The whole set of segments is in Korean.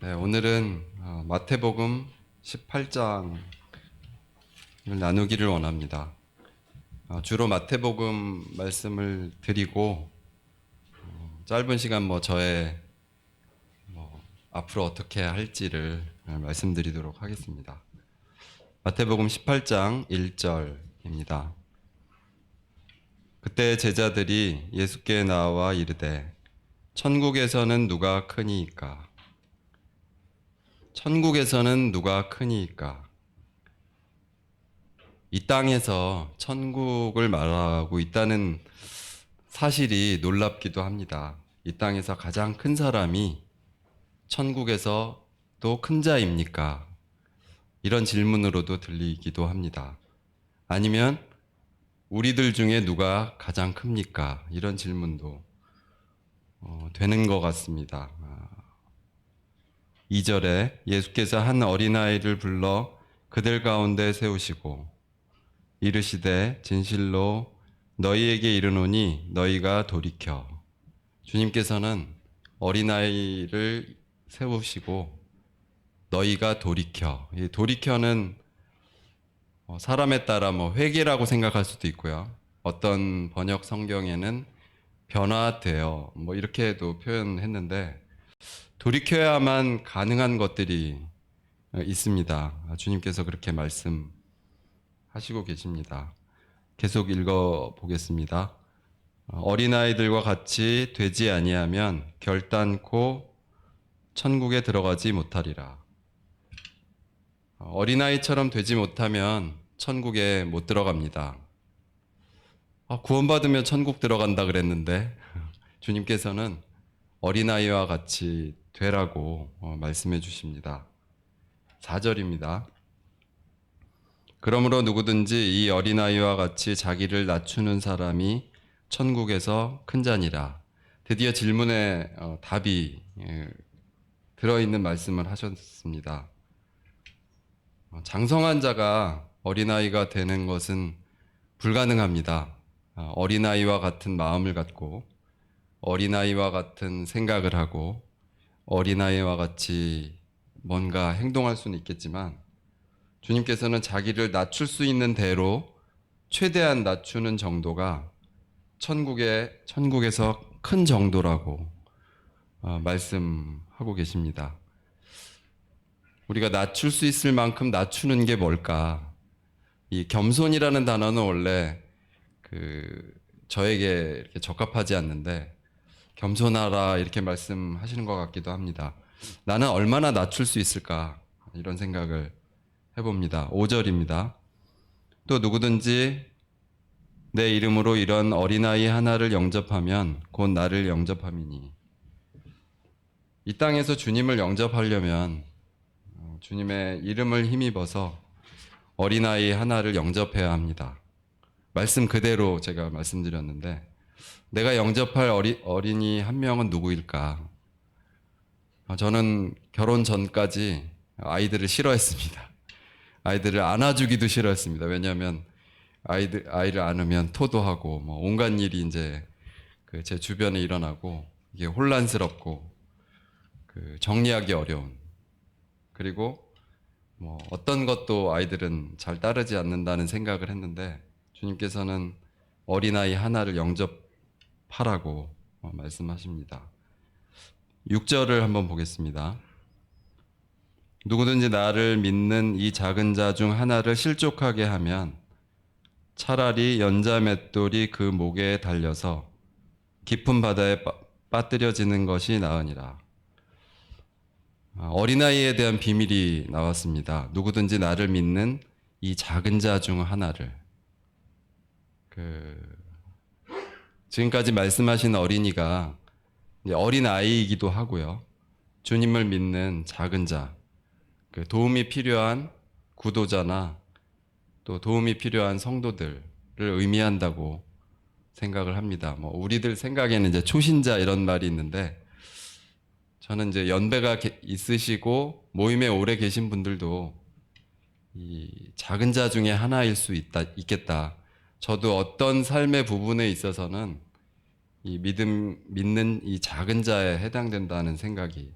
네, 오늘은 마태복음 18장을 나누기를 원합니다. 주로 마태복음 말씀을 드리고 짧은 시간 저의 앞으로 어떻게 할지를 말씀드리도록 하겠습니다. 마태복음 18장 1절입니다. 그때 제자들이 예수께 나와 이르되 천국에서는 누가 크니이까? 천국에서는 누가 크니이까? 이 땅에서 천국을 말하고 있다는 사실이 놀랍기도 합니다. 이 땅에서 가장 큰 사람이 천국에서 또 큰 자입니까? 이런 질문으로도 들리기도 합니다. 아니면 우리들 중에 누가 가장 큽니까? 이런 질문도 되는 것 같습니다. 2절에 예수께서 한 어린아이를 불러 그들 가운데 세우시고 이르시되 진실로 너희에게 이르노니 너희가 돌이켜. 주님께서는 어린아이를 세우시고 너희가 돌이켜. 이 돌이켜는 사람에 따라 회개라고 생각할 수도 있고요. 어떤 번역 성경에는 변화되어 이렇게도 표현했는데 돌이켜야만 가능한 것들이 있습니다. 주님께서 그렇게 말씀하시고 계십니다. 계속 읽어 보겠습니다. 어린아이들과 같이 되지 아니하면 결단코 천국에 들어가지 못하리라. 어린아이처럼 되지 못하면 천국에 못 들어갑니다. 구원받으면 천국 들어간다 그랬는데 주님께서는 어린아이와 같이 되라고 말씀해 주십니다. 4절입니다. 그러므로 누구든지 이 어린아이와 같이 자기를 낮추는 사람이 천국에서 큰 자니라. 드디어 질문에 답이 들어있는 말씀을 하셨습니다. 장성한 자가 어린아이가 되는 것은 불가능합니다. 어린아이와 같은 마음을 갖고 어린아이와 같은 생각을 하고 어린아이와 같이 뭔가 행동할 수는 있겠지만 주님께서는 자기를 낮출 수 있는 대로 최대한 낮추는 정도가 천국에서 큰 정도라고 말씀하고 계십니다. 우리가 낮출 수 있을 만큼 낮추는 게 뭘까? 이 겸손이라는 단어는 원래 저에게 이렇게 적합하지 않는데 겸손하라 이렇게 말씀하시는 것 같기도 합니다. 나는 얼마나 낮출 수 있을까? 이런 생각을 해봅니다. 5절입니다. 또 누구든지 내 이름으로 이런 어린아이 하나를 영접하면 곧 나를 영접함이니. 이 땅에서 주님을 영접하려면 주님의 이름을 힘입어서 어린아이 하나를 영접해야 합니다. 말씀 그대로 제가 말씀드렸는데 내가 영접할 어린이 한 명은 누구일까? 저는 결혼 전까지 아이들을 싫어했습니다. 아이들을 안아주기도 싫어했습니다. 왜냐하면 아이를 안으면 토도하고 온갖 일이 이제 제 주변에 일어나고 이게 혼란스럽고 정리하기 어려운, 그리고 어떤 것도 아이들은 잘 따르지 않는다는 생각을 했는데 주님께서는 어린아이 하나를 영접하라고 말씀하십니다. 6절을 한번 보겠습니다. 누구든지 나를 믿는 이 작은 자 중 하나를 실족하게 하면 차라리 연자 맷돌이 그 목에 달려서 깊은 바다에 빠뜨려지는 것이 나으니라. 어린아이에 대한 비밀이 나왔습니다. 누구든지 나를 믿는 이 작은 자 중 하나를. 지금까지 말씀하신 어린이가 어린아이이기도 하고요. 주님을 믿는 작은 자, 도움이 필요한 구도자나 또 도움이 필요한 성도들을 의미한다고 생각을 합니다. 우리들 생각에는 이제 초신자 이런 말이 있는데 저는 이제 연배가 있으시고 모임에 오래 계신 분들도 이 작은 자 중에 하나일 수 있겠다. 저도 어떤 삶의 부분에 있어서는 이 믿는 이 작은 자에 해당된다는 생각이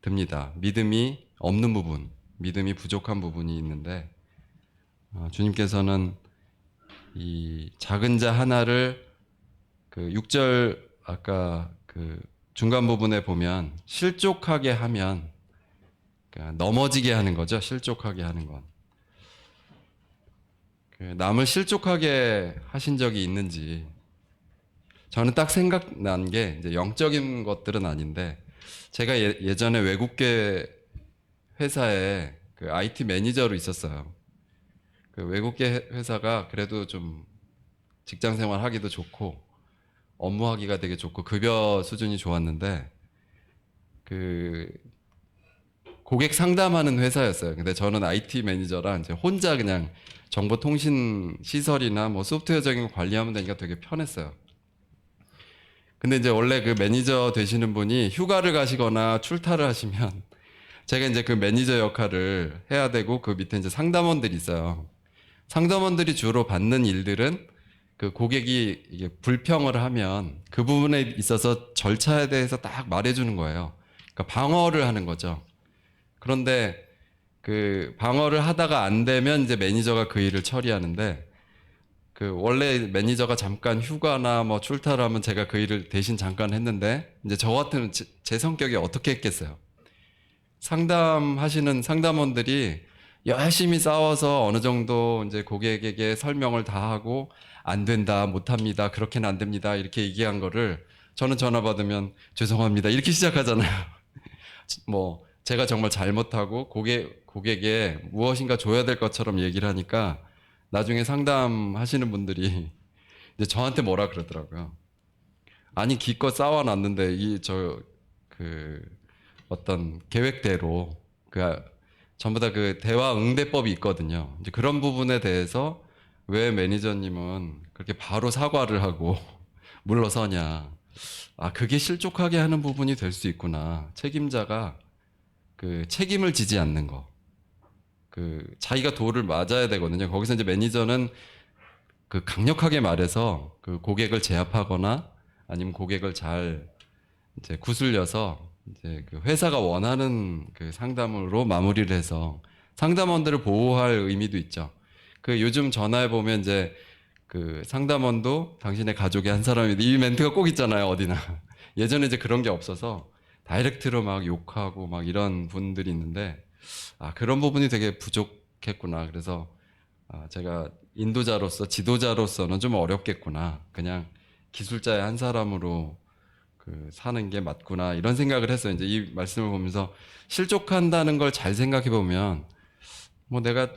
듭니다. 믿음이 없는 부분, 믿음이 부족한 부분이 있는데 주님께서는 이 작은 자 하나를 그 6절 아까 그 중간 부분에 보면 실족하게 하면 그러니까 넘어지게 하는 거죠. 실족하게 하는 건. 그 남을 실족하게 하신 적이 있는지 저는 딱 생각난 게 이제 영적인 것들은 아닌데 제가 예전에 외국계 회사에 그 IT 매니저로 있었어요. 그 외국계 회사가 그래도 좀 직장 생활 하기도 좋고 업무하기가 되게 좋고 급여 수준이 좋았는데 그 고객 상담하는 회사였어요. 근데 저는 IT 매니저라 이제 혼자 그냥 정보통신 시설이나 뭐 소프트웨어적인 거 관리하면 되니까 되게 편했어요. 근데 이제 원래 그 매니저 되시는 분이 휴가를 가시거나 출타를 하시면 제가 이제 그 매니저 역할을 해야 되고 그 밑에 이제 상담원들이 있어요. 상담원들이 주로 받는 일들은 그 고객이 이게 불평을 하면 그 부분에 있어서 절차에 대해서 딱 말해주는 거예요. 그러니까 방어를 하는 거죠. 그런데 그 방어를 하다가 안 되면 이제 매니저가 그 일을 처리하는데 그 원래 매니저가 잠깐 휴가나 뭐 출타를 하면 제가 그 일을 대신 잠깐 했는데 이제 저 같은 제 성격이 어떻게 했겠어요. 상담하시는 상담원들이 열심히 싸워서 어느 정도 이제 고객에게 설명을 다 하고 안 된다, 못 합니다, 그렇게는 안 됩니다 이렇게 얘기한 거를 저는 전화 받으면 죄송합니다 이렇게 시작하잖아요. 뭐 제가 정말 잘못하고 고객에 무엇인가 줘야 될 것처럼 얘기를 하니까 나중에 상담하시는 분들이 이제 저한테 뭐라 그러더라고요. 아니 기껏 쌓아놨는데 이 저 그 어떤 계획대로 그 전부 다 그 대화 응대법이 있거든요. 이제 그런 부분에 대해서 왜 매니저님은 그렇게 바로 사과를 하고 물러서냐. 아, 그게 실족하게 하는 부분이 될 수 있구나. 책임자가 그 책임을 지지 않는 거. 그 자기가 도를 맞아야 되거든요. 거기서 이제 매니저는 그 강력하게 말해서 그 고객을 제압하거나 아니면 고객을 잘 이제 구슬려서 이제 그 회사가 원하는 그 상담으로 마무리를 해서 상담원들을 보호할 의미도 있죠. 그 요즘 전화해 보면 이제 그 상담원도 당신의 가족의 한 사람이 이 멘트가 꼭 있잖아요, 어디나. 예전에 이제 그런 게 없어서 다이렉트로 막 욕하고 막 이런 분들이 있는데 아, 그런 부분이 되게 부족했구나. 그래서 아, 제가 인도자로서 지도자로서는 좀 어렵겠구나. 그냥 기술자의 한 사람으로 그 사는 게 맞구나. 이런 생각을 했어요. 이제 이 말씀을 보면서 실족한다는 걸 잘 생각해 보면 뭐 내가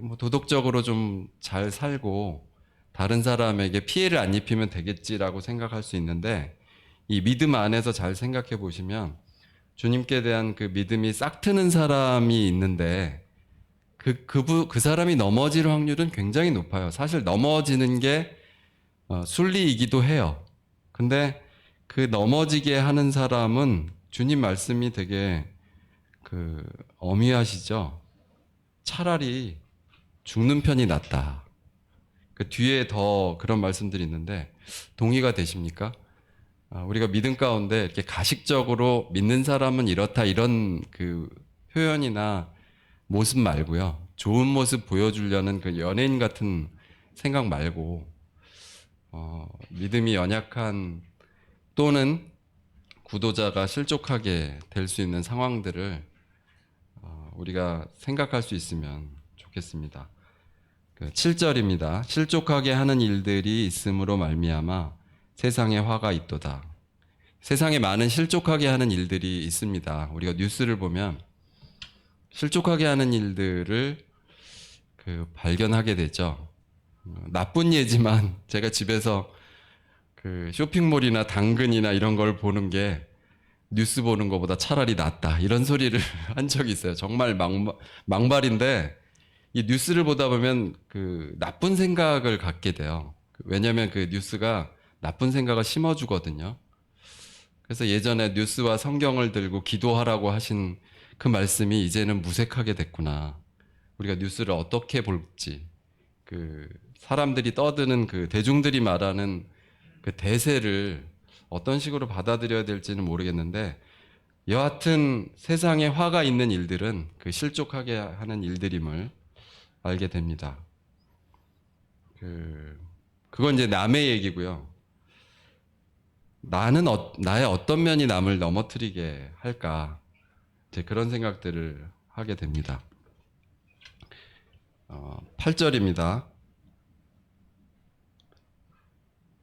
뭐 도덕적으로 좀 잘 살고 다른 사람에게 피해를 안 입히면 되겠지라고 생각할 수 있는데 이 믿음 안에서 잘 생각해 보시면 주님께 대한 그 믿음이 싹 트는 사람이 있는데 그 사람이 넘어질 확률은 굉장히 높아요. 사실 넘어지는 게 순리이기도 해요. 근데 그 넘어지게 하는 사람은 주님 말씀이 되게 그 엄히하시죠. 차라리 죽는 편이 낫다. 그 뒤에 더 그런 말씀들이 있는데 동의가 되십니까? 우리가 믿음 가운데 이렇게 가식적으로 믿는 사람은 이렇다 이런 그 표현이나 모습 말고요. 좋은 모습 보여주려는 그 연예인 같은 생각 말고 믿음이 연약한 또는 구도자가 실족하게 될 수 있는 상황들을 우리가 생각할 수 있으면 좋겠습니다. 그 7절입니다. 실족하게 하는 일들이 있음으로 말미암아 세상에 화가 있도다. 세상에 많은 실족하게 하는 일들이 있습니다. 우리가 뉴스를 보면 실족하게 하는 일들을 그 발견하게 되죠. 나쁜 예지만 제가 집에서 그 쇼핑몰이나 당근이나 이런 걸 보는 게 뉴스 보는 것보다 차라리 낫다. 이런 소리를 한 적이 있어요. 정말 막말인데 이 뉴스를 보다 보면 그 나쁜 생각을 갖게 돼요. 왜냐하면 그 뉴스가 나쁜 생각을 심어주거든요. 그래서 예전에 뉴스와 성경을 들고 기도하라고 하신 그 말씀이 이제는 무색하게 됐구나. 우리가 뉴스를 어떻게 볼지, 그 사람들이 떠드는 그 대중들이 말하는 그 대세를 어떤 식으로 받아들여야 될지는 모르겠는데 여하튼 세상에 화가 있는 일들은 그 실족하게 하는 일들임을 알게 됩니다. 그건 이제 남의 얘기고요. 나는 나의 어떤 면이 남을 넘어뜨리게 할까? 이제 그런 생각들을 하게 됩니다. 8절입니다.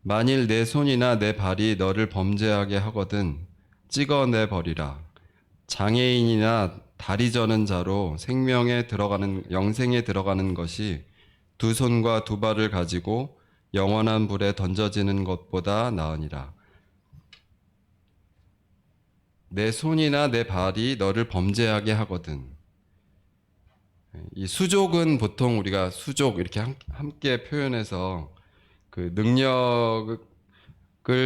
만일 내 손이나 내 발이 너를 범죄하게 하거든 찍어내 버리라. 장애인이나 다리 저는 자로 영생에 들어가는 것이 두 손과 두 발을 가지고 영원한 불에 던져지는 것보다 나으니라. 내 손이나 내 발이 너를 범죄하게 하거든. 이 수족은 보통 우리가 수족 이렇게 함께 표현해서 그 능력을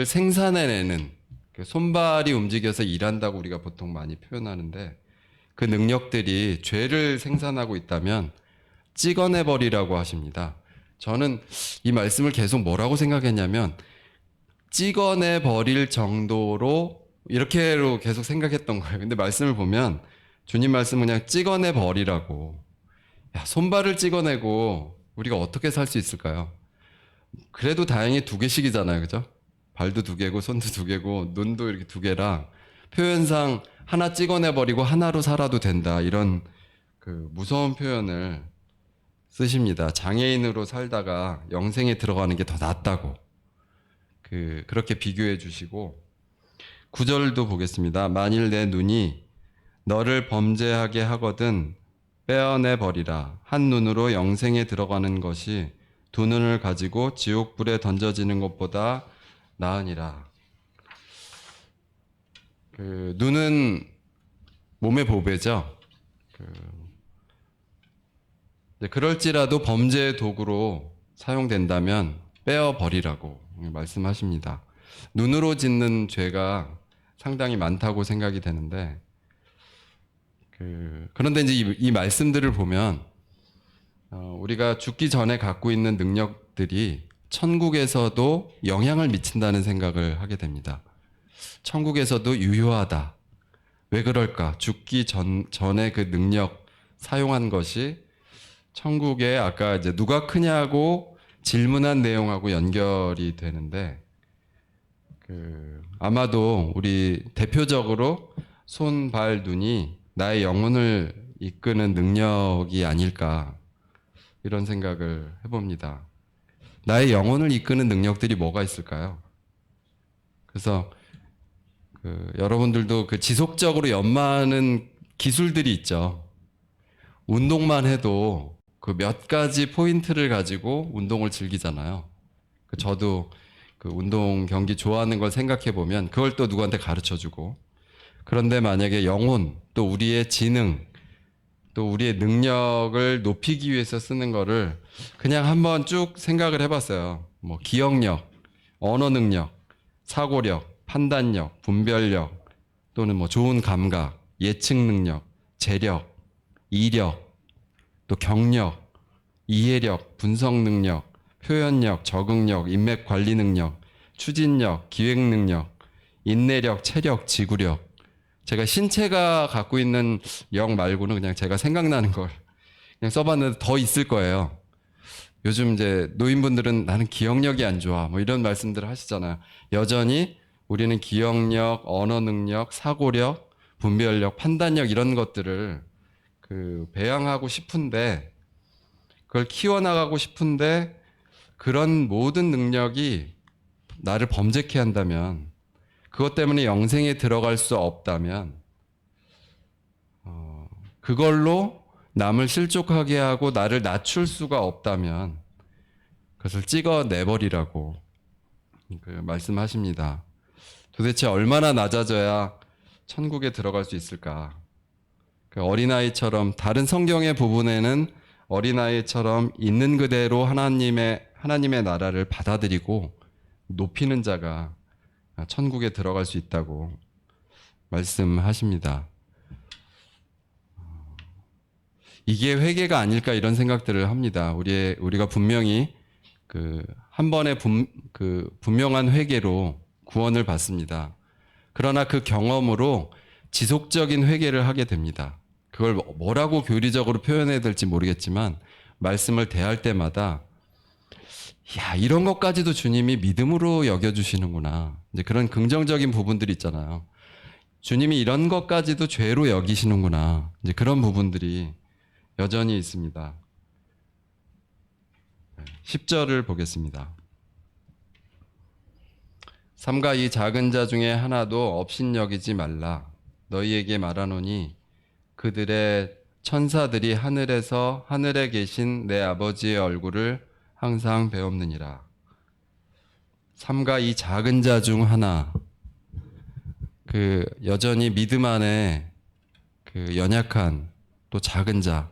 생산해내는 그 손발이 움직여서 일한다고 우리가 보통 많이 표현하는데, 그 능력들이 죄를 생산하고 있다면 찍어내버리라고 하십니다. 저는 이 말씀을 계속 뭐라고 생각했냐면, 찍어내버릴 정도로 이렇게로 계속 생각했던 거예요. 근데 말씀을 보면 주님 말씀은 그냥 찍어내버리라고. 야, 손발을 찍어내고 우리가 어떻게 살 수 있을까요? 그래도 다행히 2개씩이잖아요. 그죠? 발도 2개고 손도 2개고 눈도 이렇게 2개라 표현상 하나 찍어내버리고 하나로 살아도 된다, 이런 그 무서운 표현을 쓰십니다. 장애인으로 살다가 영생에 들어가는 게 더 낫다고 그렇게 비교해 주시고, 9절도 보겠습니다. 만일 내 눈이 너를 범죄하게 하거든 빼어내 버리라. 한 눈으로 영생에 들어가는 것이 두 눈을 가지고 지옥불에 던져지는 것보다 나으니라. 눈은 몸의 보배죠. 그럴지라도 범죄의 도구로 사용된다면 빼어 버리라고 말씀하십니다. 눈으로 짓는 죄가 상당히 많다고 생각이 되는데, 그런데 이제 이 말씀들을 보면 우리가 죽기 전에 갖고 있는 능력들이 천국에서도 영향을 미친다는 생각을 하게 됩니다. 천국에서도 유효하다. 왜 그럴까? 죽기 전에 그 능력 사용한 것이 천국에 아까 이제 누가 크냐고 질문한 내용하고 연결이 되는데, 아마도 우리 대표적으로 손, 발, 눈이 나의 영혼을 이끄는 능력이 아닐까, 이런 생각을 해봅니다. 나의 영혼을 이끄는 능력들이 뭐가 있을까요? 그래서 여러분들도 지속적으로 연마하는 기술들이 있죠. 운동만 해도 그 몇 가지 포인트를 가지고 운동을 즐기잖아요. 저도 운동 경기 좋아하는 걸 생각해 보면 그걸 또 누구한테 가르쳐 주고, 그런데 만약에 영혼, 또 우리의 지능, 또 우리의 능력을 높이기 위해서 쓰는 거를 그냥 한번 쭉 생각을 해봤어요. 뭐 기억력, 언어 능력, 사고력, 판단력, 분별력, 또는 뭐 좋은 감각, 예측 능력, 재력, 이력, 또 경력, 이해력, 분석 능력, 표현력, 적응력, 인맥 관리 능력, 추진력, 기획 능력, 인내력, 체력, 지구력. 제가 신체가 갖고 있는 력 말고는 그냥 제가 생각나는 걸 그냥 써봤는데 더 있을 거예요. 요즘 이제 노인분들은 나는 기억력이 안 좋아, 뭐 이런 말씀들을 하시잖아요. 여전히 우리는 기억력, 언어 능력, 사고력, 분별력, 판단력, 이런 것들을 배양하고 싶은데, 그걸 키워나가고 싶은데, 그런 모든 능력이 나를 범죄케 한다면, 그것 때문에 영생에 들어갈 수 없다면, 그걸로 남을 실족하게 하고 나를 낮출 수가 없다면 그것을 찍어내버리라고 말씀하십니다. 도대체 얼마나 낮아져야 천국에 들어갈 수 있을까? 어린아이처럼, 다른 성경의 부분에는 어린아이처럼 있는 그대로 하나님의 나라를 받아들이고 높이는 자가 천국에 들어갈 수 있다고 말씀하십니다. 이게 회개가 아닐까, 이런 생각들을 합니다. 우리가 분명히 한 번의 분명한 회개로 구원을 받습니다. 그러나 그 경험으로 지속적인 회개를 하게 됩니다. 그걸 뭐라고 교리적으로 표현해야 될지 모르겠지만 말씀을 대할 때마다 야, 이런 것까지도 주님이 믿음으로 여겨주시는구나. 이제 그런 긍정적인 부분들이 있잖아요. 주님이 이런 것까지도 죄로 여기시는구나. 이제 그런 부분들이 여전히 있습니다. 10절을 보겠습니다. 삼가 이 작은 자 중에 하나도 업신여기지 말라. 너희에게 말하노니 그들의 천사들이 하늘에서 하늘에 계신 내 아버지의 얼굴을 항상 배옵느니라. 삼가 이 작은 자 중 하나, 그 여전히 믿음 안에 그 연약한 또 작은 자,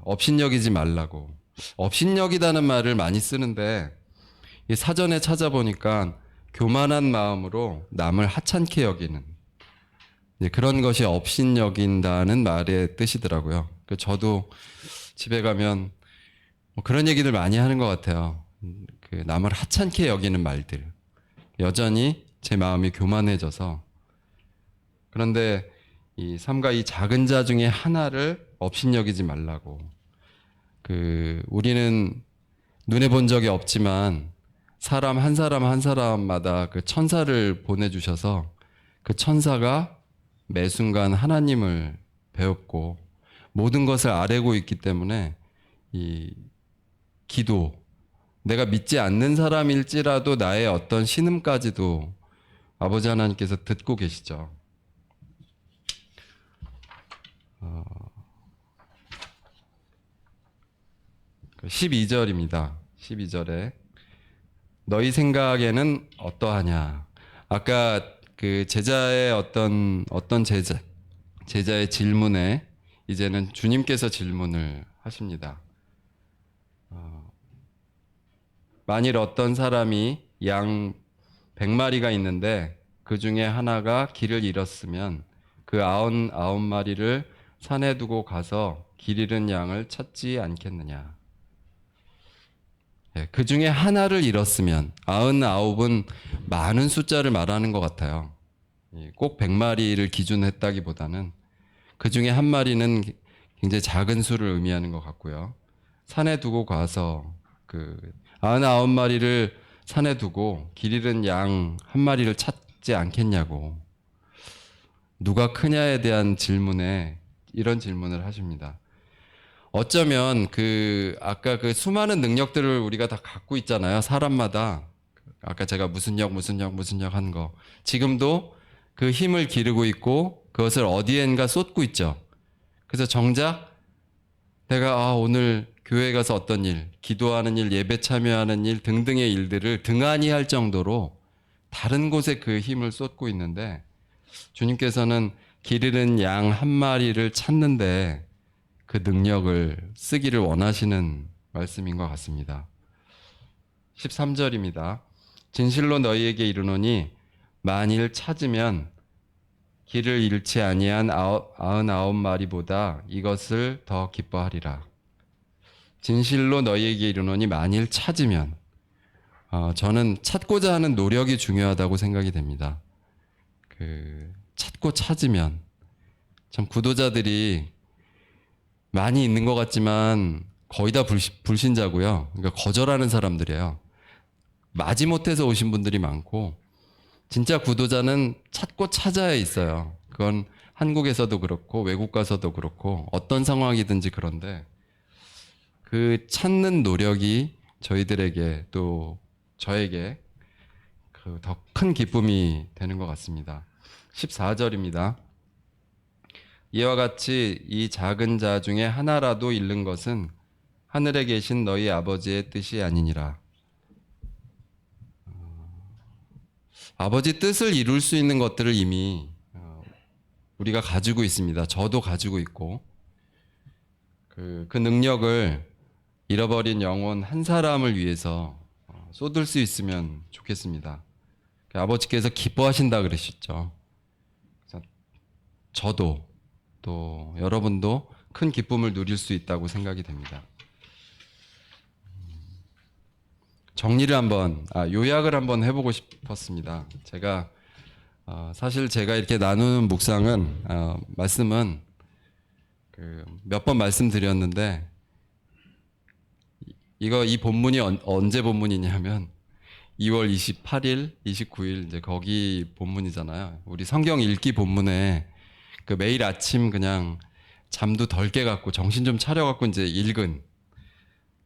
업신여기지 말라고. 업신여기다는 말을 많이 쓰는데 이 사전에 찾아보니까 교만한 마음으로 남을 하찮게 여기는 그런 것이 업신여긴다는 말의 뜻이더라고요. 저도 집에 가면 뭐 그런 얘기들 많이 하는 것 같아요. 그 남을 하찮게 여기는 말들. 여전히 제 마음이 교만해져서. 그런데 이 삼가 이 작은 자 중에 하나를 업신여기지 말라고. 우리는 눈에 본 적이 없지만 사람 한 사람마다 그 천사를 보내주셔서 그 천사가 매 순간 하나님을 배웠고 모든 것을 아뢰고 있기 때문에 이 기도, 내가 믿지 않는 사람일지라도 나의 어떤 신음까지도 아버지 하나님께서 듣고 계시죠. 12절입니다. 12절에 너희 생각에는 어떠하냐. 아까 그 제자의 어떤 제자의 질문에 이제는 주님께서 질문을 하십니다. 만일 어떤 사람이 양 100마리가 있는데 그 중에 하나가 길을 잃었으면 그 99마리를 산에 두고 가서 길 잃은 양을 찾지 않겠느냐. 그 중에 하나를 잃었으면 99은 많은 숫자를 말하는 것 같아요. 꼭 100마리를 기준으로 했다기보다는 그 중에 한 마리는 굉장히 작은 수를 의미하는 것 같고요. 산에 두고 가서 그 99마리를 산에 두고 길 잃은 양 한 마리를 찾지 않겠냐고. 누가 크냐에 대한 질문에 이런 질문을 하십니다. 어쩌면 아까 그 수많은 능력들을 우리가 다 갖고 있잖아요. 사람마다. 아까 제가 무슨 역 한 거. 지금도 그 힘을 기르고 있고 그것을 어디엔가 쏟고 있죠. 그래서 정작 내가 오늘 교회 가서 어떤 일, 기도하는 일, 예배 참여하는 일 등등의 일들을 등한히 할 정도로 다른 곳에 그 힘을 쏟고 있는데 주님께서는 길 잃은 양 한 마리를 찾는데 그 능력을 쓰기를 원하시는 말씀인 것 같습니다. 13절입니다. 진실로 너희에게 이르노니 만일 찾으면 길을 잃지 아니한 99마리보다 이것을 더 기뻐하리라. 진실로 너희에게 이르노니 만일 찾으면 저는 찾고자 하는 노력이 중요하다고 생각이 됩니다. 찾고 찾으면 참 구도자들이 많이 있는 것 같지만 거의 다 불신자고요. 그러니까 거절하는 사람들이에요. 마지못해서 오신 분들이 많고 진짜 구도자는 찾고 찾아야 있어요. 그건 한국에서도 그렇고 외국 가서도 그렇고 어떤 상황이든지 그런데 그 찾는 노력이 저희들에게 또 저에게 더 큰 기쁨이 되는 것 같습니다. 14절입니다. 이와 같이 이 작은 자 중에 하나라도 잃는 것은 하늘에 계신 너희 아버지의 뜻이 아니니라. 아버지 뜻을 이룰 수 있는 것들을 이미 우리가 가지고 있습니다. 저도 가지고 있고 그 능력을 잃어버린 영혼 한 사람을 위해서 쏟을 수 있으면 좋겠습니다. 아버지께서 기뻐하신다 그러셨죠. 그래서 저도 또 여러분도 큰 기쁨을 누릴 수 있다고 생각이 됩니다. 정리를 요약을 한번 해보고 싶었습니다. 제가 사실 제가 이렇게 나누는 묵상은 말씀은 몇 번 말씀드렸는데 이 본문이 언제 본문이냐면 2월 28일, 29일 이제 거기 본문이잖아요. 우리 성경 읽기 본문에 매일 아침 그냥 잠도 덜 깨갖고 정신 좀 차려갖고 이제 읽은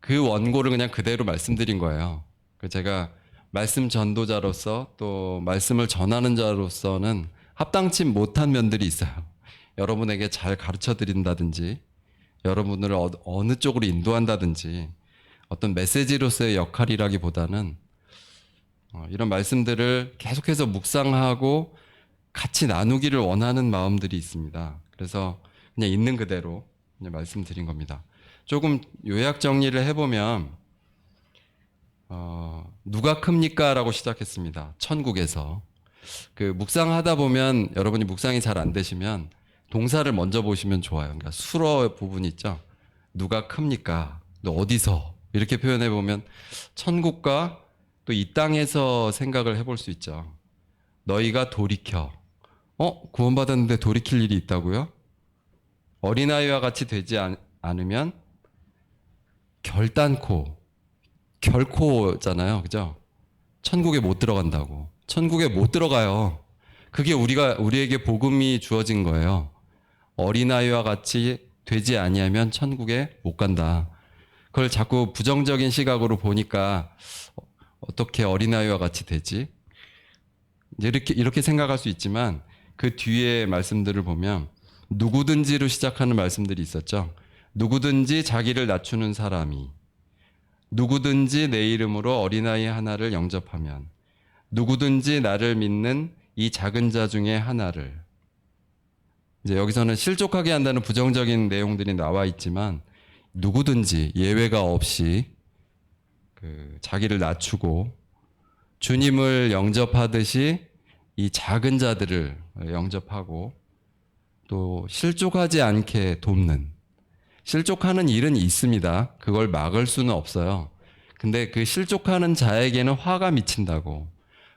그 원고를 그냥 그대로 말씀드린 거예요. 제가 말씀 전도자로서 또 말씀을 전하는 자로서는 합당치 못한 면들이 있어요. 여러분에게 잘 가르쳐 드린다든지 여러분을 어느 쪽으로 인도한다든지 어떤 메시지로서의 역할이라기보다는 이런 말씀들을 계속해서 묵상하고 같이 나누기를 원하는 마음들이 있습니다. 그래서 그냥 있는 그대로 그냥 말씀드린 겁니다. 조금 요약 정리를 해보면 누가 큽니까? 라고 시작했습니다. 천국에서. 묵상하다 보면 여러분이 묵상이 잘 안 되시면 동사를 먼저 보시면 좋아요. 그러니까 수어 부분 있죠. 누가 큽니까? 또 어디서? 이렇게 표현해 보면 천국과 또 이 땅에서 생각을 해볼 수 있죠. 너희가 돌이켜. 구원받았는데 돌이킬 일이 있다고요? 어린아이와 같이 되지 않으면 결코잖아요. 그죠? 천국에 못 들어간다고. 천국에 못 들어가요. 그게 우리에게 복음이 주어진 거예요. 어린아이와 같이 되지 아니하면 천국에 못 간다. 그걸 자꾸 부정적인 시각으로 보니까 어떻게 어린아이와 같이 되지? 이제 이렇게 생각할 수 있지만 그 뒤에 말씀들을 보면 누구든지로 시작하는 말씀들이 있었죠. 누구든지 자기를 낮추는 사람이, 누구든지 내 이름으로 어린아이 하나를 영접하면, 누구든지 나를 믿는 이 작은 자 중에 하나를. 이제 여기서는 실족하게 한다는 부정적인 내용들이 나와 있지만 누구든지 예외가 없이 자기를 낮추고 주님을 영접하듯이 이 작은 자들을 영접하고 또 실족하지 않게 돕는, 실족하는 일은 있습니다. 그걸 막을 수는 없어요. 근데 그 실족하는 자에게는 화가 미친다고.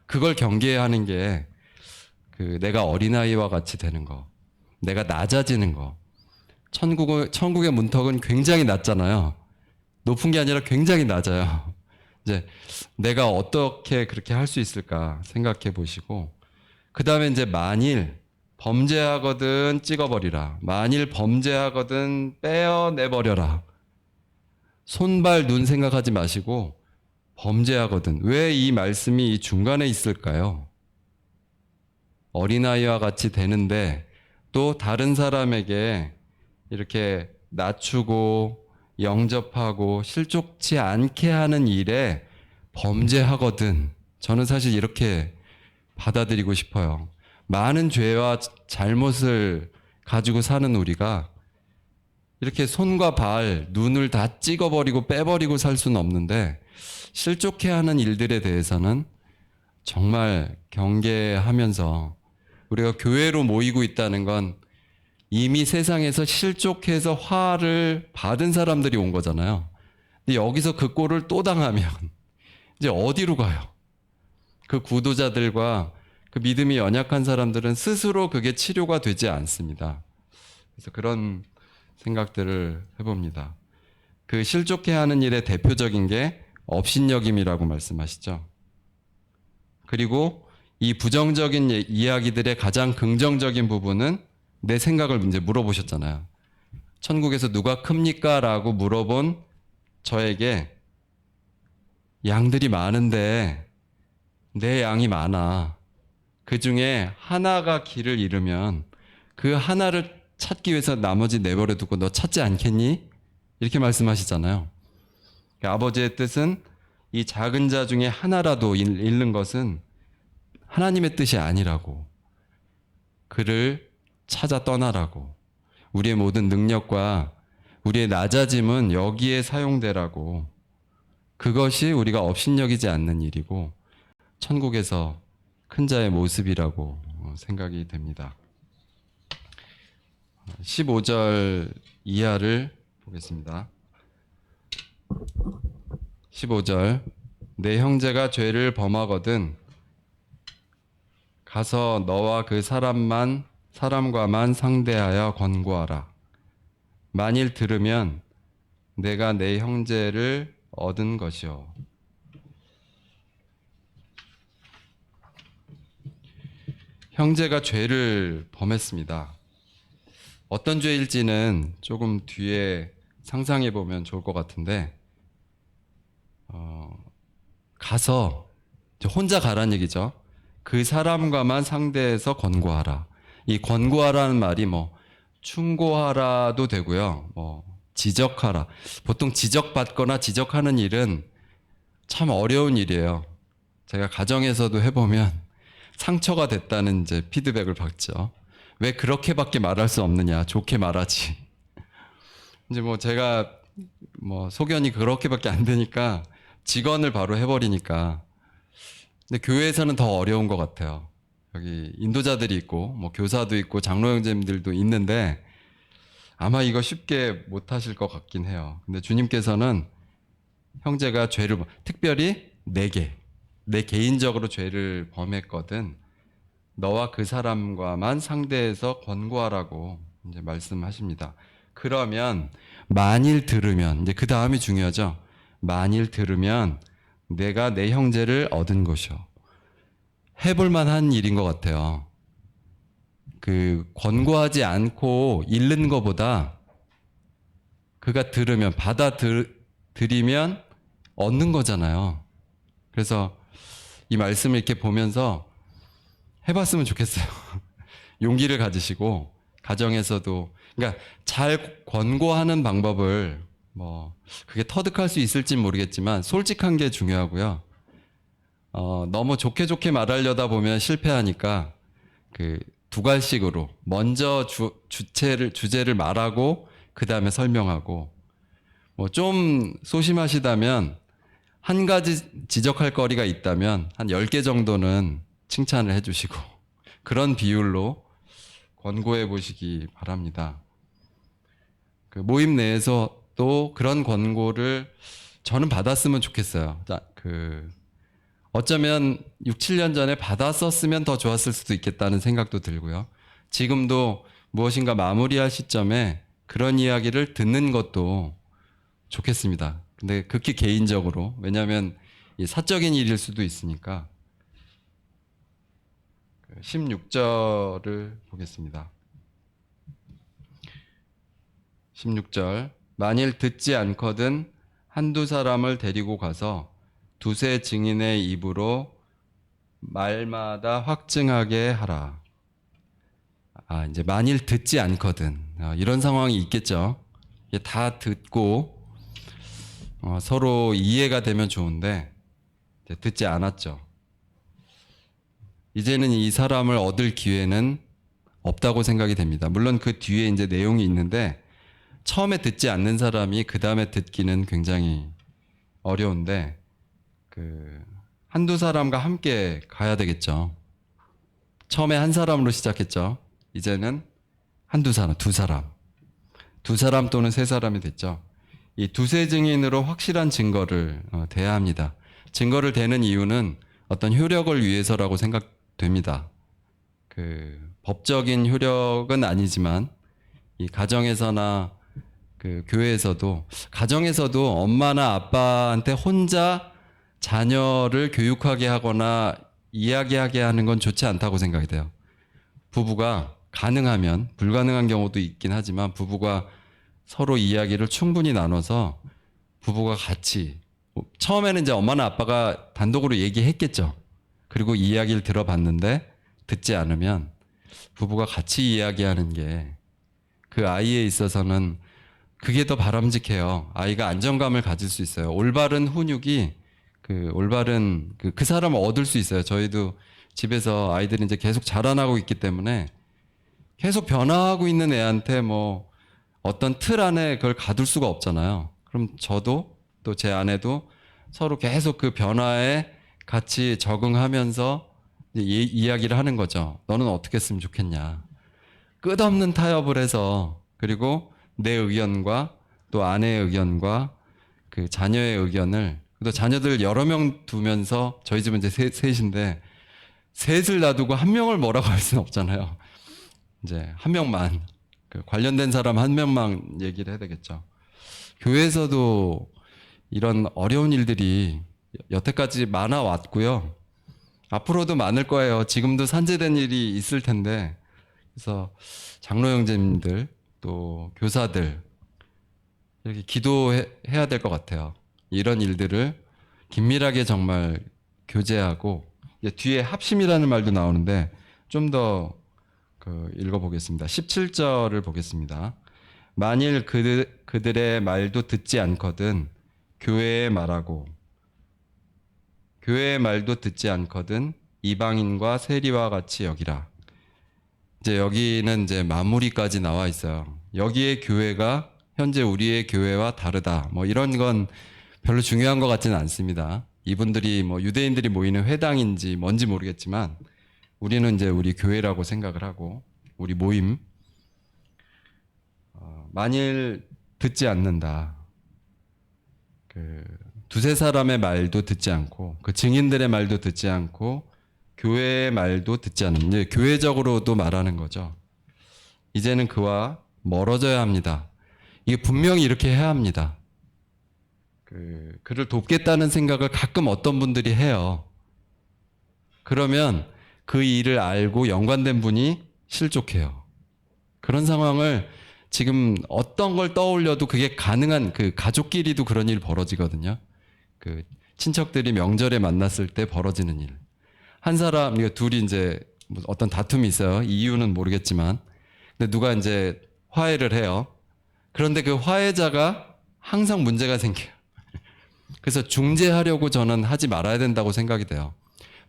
그걸 경계해야 하는 게 내가 어린아이와 같이 되는 거, 내가 낮아지는 거. 천국의 문턱은 굉장히 낮잖아요. 높은 게 아니라 굉장히 낮아요. 이제 내가 어떻게 그렇게 할 수 있을까 생각해 보시고, 그 다음에 이제 만일 범죄하거든 찍어버리라. 만일 범죄하거든 떼어내버려라. 손발 눈 생각하지 마시고 범죄하거든. 왜 이 말씀이 이 중간에 있을까요? 어린아이와 같이 되는데 또 다른 사람에게 이렇게 낮추고 영접하고 실족치 않게 하는 일에 범죄하거든. 저는 사실 이렇게 받아들이고 싶어요. 많은 죄와 잘못을 가지고 사는 우리가 이렇게 손과 발, 눈을 다 찍어버리고 빼버리고 살 수는 없는데 실족해하는 일들에 대해서는 정말 경계하면서 우리가 교회로 모이고 있다는 건 이미 세상에서 실족해서 화를 받은 사람들이 온 거잖아요. 근데 여기서 그 꼴을 또 당하면 이제 어디로 가요? 그 구도자들과 그 믿음이 연약한 사람들은 스스로 그게 치료가 되지 않습니다. 그래서 그런 생각들을 해봅니다. 그 실족해 하는 일의 대표적인 게 업신여김이라고 말씀하시죠. 그리고 이 부정적인 이야기들의 가장 긍정적인 부분은 내 생각을 이제 물어보셨잖아요. 천국에서 누가 큽니까? 라고 물어본 저에게 양들이 많은데 내 양이 많아. 그 중에 하나가 길을 잃으면 그 하나를 찾기 위해서 나머지 내버려 두고 너 찾지 않겠니? 이렇게 말씀하시잖아요. 아버지의 뜻은 이 작은 자 중에 하나라도 잃는 것은 하나님의 뜻이 아니라고. 그를 찾아 떠나라고. 우리의 모든 능력과 우리의 낮아짐은 여기에 사용되라고. 그것이 우리가 업신여기지 않는 일이고 천국에서 큰 자의 모습이라고 생각이 됩니다. 15절 이하를 보겠습니다. 15절 내 형제가 죄를 범하거든 가서 너와 그 사람과만 상대하여 권고하라. 만일 들으면 내가 내 형제를 얻은 것이요. 형제가 죄를 범했습니다. 어떤 죄일지는 조금 뒤에 상상해 보면 좋을 것 같은데, 가서 혼자 가란 얘기죠. 그 사람과만 상대해서 권고하라. 이 권고하라는 말이 뭐 충고하라도 되고요. 뭐 지적하라. 보통 지적받거나 지적하는 일은 참 어려운 일이에요. 제가 가정에서도 해보면 상처가 됐다는 이제 피드백을 받죠. 왜 그렇게밖에 말할 수 없느냐? 좋게 말하지. 이제 뭐 제가 뭐 소견이 그렇게밖에 안 되니까 직언을 바로 해버리니까. 근데 교회에서는 더 어려운 것 같아요. 여기 인도자들이 있고 뭐 교사도 있고 장로 형제님들도 있는데 아마 이거 쉽게 못 하실 것 같긴 해요. 근데 주님께서는 형제가 특별히 내 개인적으로 죄를 범했거든 너와 그 사람과만 상대해서 권고하라고 이제 말씀하십니다. 그러면 만일 들으면 이제 그 다음이 중요하죠. 만일 들으면 내가 내 형제를 얻은 것이요. 해볼 만한 일인 것 같아요. 그 권고하지 않고 잃는 것보다 그가 들으면 받아들이면 얻는 거잖아요. 그래서 이 말씀을 이렇게 보면서 해봤으면 좋겠어요. 용기를 가지시고 가정에서도 그러니까 잘 권고하는 방법을 뭐 그게 터득할 수 있을지 모르겠지만 솔직한 게 중요하고요. 너무 좋게 말하려다 보면 실패하니까 그 두 갈씩으로 먼저 주제를 말하고 그 다음에 설명하고 뭐 좀 소심하시다면 한 가지 지적할 거리가 있다면 한 10개 정도는 칭찬을 해주시고 그런 비율로 권고해 보시기 바랍니다. 그 모임 내에서 또 그런 권고를 저는 받았으면 좋겠어요. 어쩌면 6, 7년 전에 받았었으면 더 좋았을 수도 있겠다는 생각도 들고요. 지금도 무엇인가 마무리할 시점에 그런 이야기를 듣는 것도 좋겠습니다. 근데 극히 개인적으로, 왜냐하면 사적인 일일 수도 있으니까 16절을 보겠습니다. 16절 만일 듣지 않거든 한두 사람을 데리고 가서 두세 증인의 입으로 말마다 확증하게 하라. 이제 만일 듣지 않거든 이런 상황이 있겠죠. 다 듣고 서로 이해가 되면 좋은데 듣지 않았죠. 이제는 이 사람을 얻을 기회는 없다고 생각이 됩니다. 물론 그 뒤에 이제 내용이 있는데 처음에 듣지 않는 사람이 그 다음에 듣기는 굉장히 어려운데 한두 사람과 함께 가야 되겠죠. 처음에 한 사람으로 시작했죠. 이제는 한두 사람, 두 사람 또는 세 사람이 됐죠. 이 두세 증인으로 확실한 증거를 대야 합니다. 증거를 대는 이유는 어떤 효력을 위해서라고 생각됩니다. 법적인 효력은 아니지만 이 가정에서나 교회에서도 가정에서도 엄마나 아빠한테 혼자 자녀를 교육하게 하거나 이야기하게 하는 건 좋지 않다고 생각이 돼요. 부부가 가능하면 불가능한 경우도 있긴 하지만 부부가 서로 이야기를 충분히 나눠서 부부가 같이 처음에는 이제 엄마나 아빠가 단독으로 얘기했겠죠. 그리고 이야기를 들어봤는데 듣지 않으면 부부가 같이 이야기하는 게 그 아이에 있어서는 그게 더 바람직해요. 아이가 안정감을 가질 수 있어요. 올바른 훈육이 올바른 그 사람을 얻을 수 있어요. 저희도 집에서 아이들이 이제 계속 자라나고 있기 때문에 계속 변화하고 있는 애한테 뭐 어떤 틀 안에 그걸 가둘 수가 없잖아요. 그럼 저도 또 제 아내도 서로 계속 그 변화에 같이 적응하면서 이야기를 하는 거죠. 너는 어떻게 했으면 좋겠냐. 끝없는 타협을 해서 그리고 내 의견과 또 아내의 의견과 그 자녀의 의견을 또 자녀들 여러 명 두면서 저희 집은 이제 셋인데 셋을 놔두고 한 명을 뭐라고 할 수는 없잖아요. 이제 한 명만, 그 관련된 사람 한 명만 얘기를 해야 되겠죠. 교회에서도 이런 어려운 일들이 여태까지 많아 왔고요. 앞으로도 많을 거예요. 지금도 산재된 일이 있을 텐데, 그래서 장로 형제님들 또 교사들 이렇게 기도해야 될 것 같아요. 이런 일들을 긴밀하게 정말 교제하고, 뒤에 합심이라는 말도 나오는데 좀 더 읽어보겠습니다. 17절을 보겠습니다. 만일 그들의 말도 듣지 않거든 교회의 말하고, 교회의 말도 듣지 않거든 이방인과 세리와 같이 여기라. 이제 여기는 이제 마무리까지 나와 있어요. 여기에 교회가 현재 우리의 교회와 다르다. 뭐 이런 건 별로 중요한 것 같지는 않습니다. 이분들이 뭐 유대인들이 모이는 회당인지 뭔지 모르겠지만 우리는 이제 우리 교회라고 생각을 하고 우리 모임. 만일 듣지 않는다. 그 두세 사람의 말도 듣지 않고 그 증인들의 말도 듣지 않고 교회의 말도 듣지 않는, 이제 교회적으로도 말하는 거죠. 이제는 그와 멀어져야 합니다. 이게 분명히 이렇게 해야 합니다. 그를 돕겠다는 생각을 가끔 어떤 분들이 해요. 그러면 그 일을 알고 연관된 분이 실족해요. 그런 상황을 지금 어떤 걸 떠올려도 그게 가능한, 그 가족끼리도 그런 일 벌어지거든요. 그 친척들이 명절에 만났을 때 벌어지는 일. 한 사람, 둘이 이제 어떤 다툼이 있어요. 이유는 모르겠지만. 근데 누가 이제 화해를 해요. 그런데 그 화해자가 항상 문제가 생겨요. 그래서 중재하려고 저는 하지 말아야 된다고 생각이 돼요.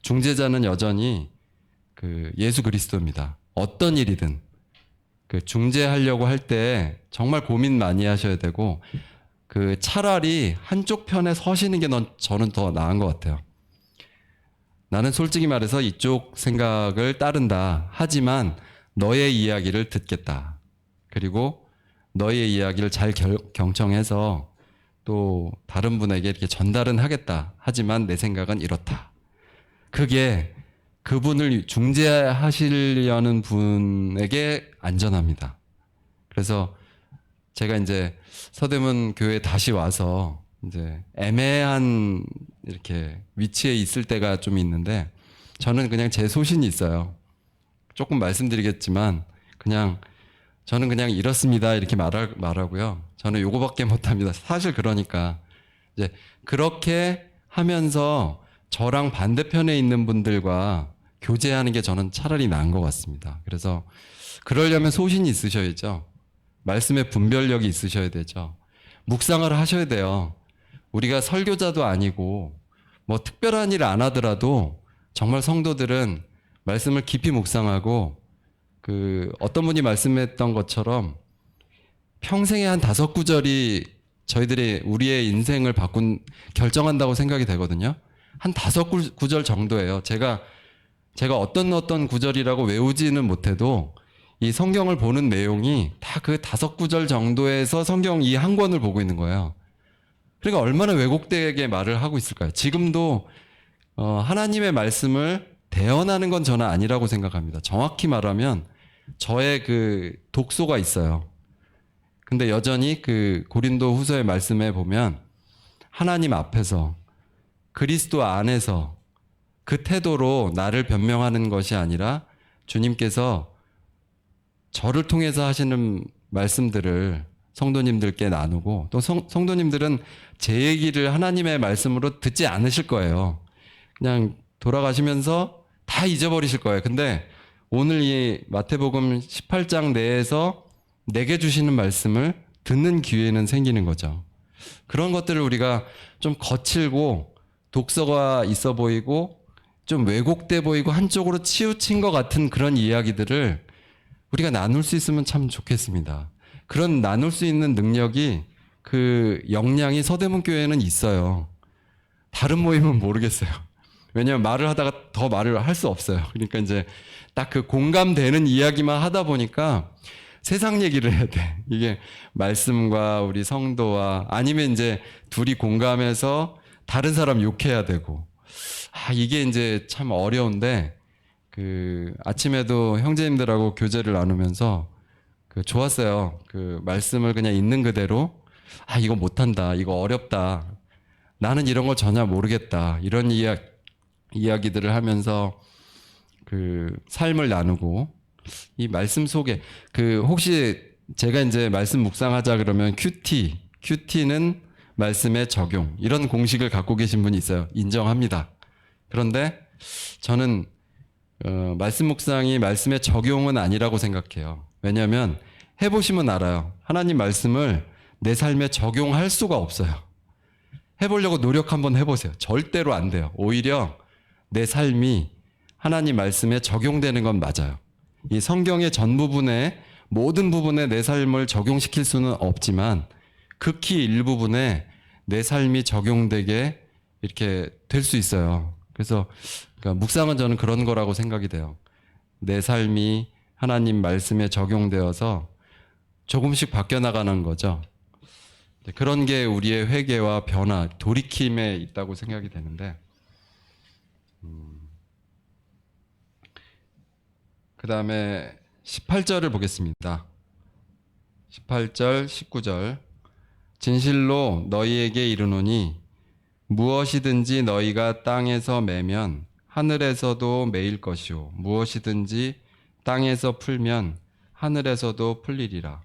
중재자는 여전히 그 예수 그리스도입니다. 어떤 일이든 그 중재하려고 할 때 정말 고민 많이 하셔야 되고, 그 차라리 한쪽 편에 서시는 게 저는 더 나은 것 같아요. 나는 솔직히 말해서 이쪽 생각을 따른다. 하지만 너의 이야기를 듣겠다. 그리고 너의 이야기를 잘 경청해서 또 다른 분에게 이렇게 전달은 하겠다. 하지만 내 생각은 이렇다. 그게 그분을 중재하시려는 분에게 안전합니다. 그래서 제가 이제 서대문 교회에 다시 와서 이제 애매한 이렇게 위치에 있을 때가 좀 있는데, 저는 그냥 제 소신이 있어요. 조금 말씀드리겠지만 저는 그냥 이렇습니다 이렇게 말하고요. 저는 요거밖에 못합니다. 사실 그러니까 이제 그렇게 하면서 저랑 반대편에 있는 분들과 교제하는 게 저는 차라리 나은 것 같습니다. 그래서 그러려면 소신이 있으셔야죠. 말씀의 분별력이 있으셔야 되죠. 묵상을 하셔야 돼요. 우리가 설교자도 아니고 뭐 특별한 일 안 하더라도 정말 성도들은 말씀을 깊이 묵상하고, 그 어떤 분이 말씀했던 것처럼 평생에 한 5구절이 우리의 인생을 결정한다고 생각이 되거든요. 한 5구절 정도예요. 제가 어떤 구절이라고 외우지는 못해도 이 성경을 보는 내용이 다 그 5구절 정도에서 성경 이 한 권을 보고 있는 거예요. 그러니까 얼마나 왜곡되게 말을 하고 있을까요? 지금도 하나님의 말씀을 대언하는 건 저는 아니라고 생각합니다. 정확히 말하면 저의 그 독소가 있어요. 근데 여전히 그 고린도 후서의 말씀에 보면 하나님 앞에서 그리스도 안에서 그 태도로 나를 변명하는 것이 아니라 주님께서 저를 통해서 하시는 말씀들을 성도님들께 나누고, 또 성도님들은 제 얘기를 하나님의 말씀으로 듣지 않으실 거예요. 그냥 돌아가시면서 다 잊어버리실 거예요. 근데 오늘 이 마태복음 18장 내에서 내게 주시는 말씀을 듣는 기회는 생기는 거죠. 그런 것들을 우리가 좀 거칠고 독서가 있어 보이고 좀 왜곡돼 보이고 한쪽으로 치우친 것 같은 그런 이야기들을 우리가 나눌 수 있으면 참 좋겠습니다. 그런 나눌 수 있는 능력이, 그 역량이 서대문 교회에는 있어요. 다른 모임은 모르겠어요. 왜냐하면 말을 하다가 더 말을 할 수 없어요. 그러니까 이제 딱 그 공감되는 이야기만 하다 보니까 세상 얘기를 해야 돼. 이게 말씀과 우리 성도와, 아니면 이제 둘이 공감해서 다른 사람 욕해야 되고. 이게 이제 참 어려운데, 그 아침에도 형제님들하고 교제를 나누면서 그 좋았어요. 그 말씀을 그냥 있는 그대로 아 이거 못한다, 이거 어렵다, 나는 이런 거 전혀 모르겠다 이런 이야기들을 하면서 그 삶을 나누고 이 말씀 속에 그 혹시 제가 이제 말씀 묵상하자 그러면 QT는 말씀의 적용 이런 공식을 갖고 계신 분이 있어요. 인정합니다. 그런데 저는 말씀 묵상이 말씀의 적용은 아니라고 생각해요. 왜냐하면 해보시면 알아요. 하나님 말씀을 내 삶에 적용할 수가 없어요. 해보려고 노력 한번 해보세요. 절대로 안 돼요. 오히려 내 삶이 하나님 말씀에 적용되는 건 맞아요. 이 성경의 전 부분에 모든 부분에 내 삶을 적용시킬 수는 없지만 극히 일부분에 내 삶이 적용되게 이렇게 될 수 있어요. 그래서 그러니까 묵상은 저는 그런 거라고 생각이 돼요. 내 삶이 하나님 말씀에 적용되어서 조금씩 바뀌어 나가는 거죠. 그런 게 우리의 회개와 변화, 돌이킴에 있다고 생각이 되는데 그 다음에 18절을 보겠습니다. 18절, 19절 진실로 너희에게 이르노니 무엇이든지 너희가 땅에서 매면 하늘에서도 매일 것이요 무엇이든지 땅에서 풀면 하늘에서도 풀리리라.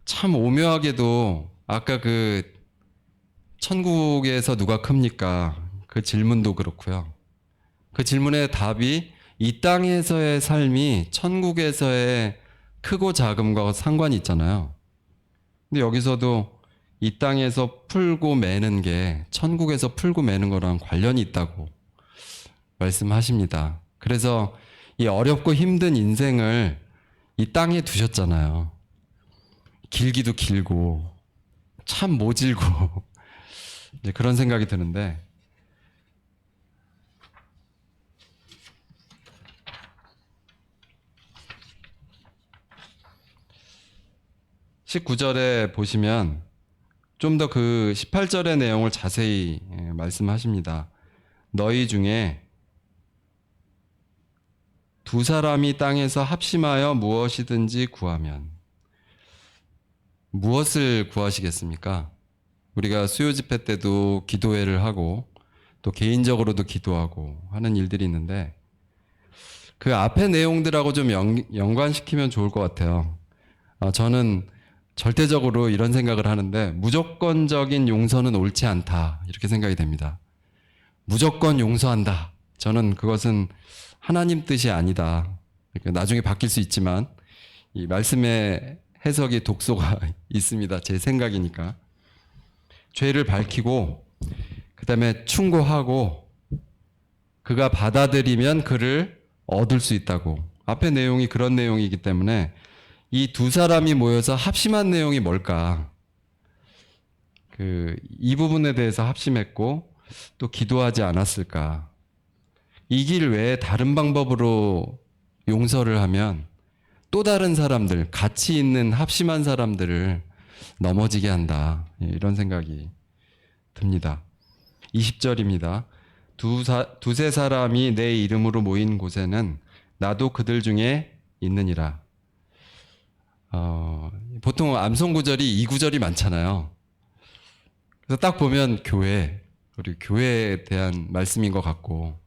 참 오묘하게도 아까 그 천국에서 누가 큽니까? 그 질문도 그렇고요. 그 질문의 답이 이 땅에서의 삶이 천국에서의 크고 작음과 상관이 있잖아요. 근데 여기서도 이 땅에서 풀고 매는 게 천국에서 풀고 매는 거랑 관련이 있다고 말씀하십니다. 그래서 이 어렵고 힘든 인생을 이 땅에 두셨잖아요. 길기도 길고 참 모질고 이제 그런 생각이 드는데 (19절에) 보시면 좀 더 그 18절의 내용을 자세히 말씀하십니다. 너희 중에 두 사람이 땅에서 합심하여 무엇이든지 구하면 무엇을 구하시겠습니까? 우리가 수요 집회 때도 기도회를 하고 또 개인적으로도 기도하고 하는 일들이 있는데 그 앞에 내용들하고 좀 연관시키면 좋을 것 같아요. 저는 절대적으로 이런 생각을 하는데 무조건적인 용서는 옳지 않다 이렇게 생각이 됩니다. 무조건 용서한다. 저는 그것은 하나님 뜻이 아니다. 그러니까 나중에 바뀔 수 있지만 이 말씀의 해석이 독소가 있습니다. 제 생각이니까. 죄를 밝히고 그다음에 충고하고 그가 받아들이면 그를 얻을 수 있다고. 앞에 내용이 그런 내용이기 때문에 이 두 사람이 모여서 합심한 내용이 뭘까? 이 부분에 대해서 합심했고 또 기도하지 않았을까? 이 길 외에 다른 방법으로 용서를 하면 또 다른 사람들, 가치 있는 합심한 사람들을 넘어지게 한다. 이런 생각이 듭니다. 20절입니다. 두세 사람이 내 이름으로 모인 곳에는 나도 그들 중에 있느니라. 보통 암송 구절이 이 구절이 많잖아요. 그래서 딱 보면 그리고 교회에 대한 말씀인 것 같고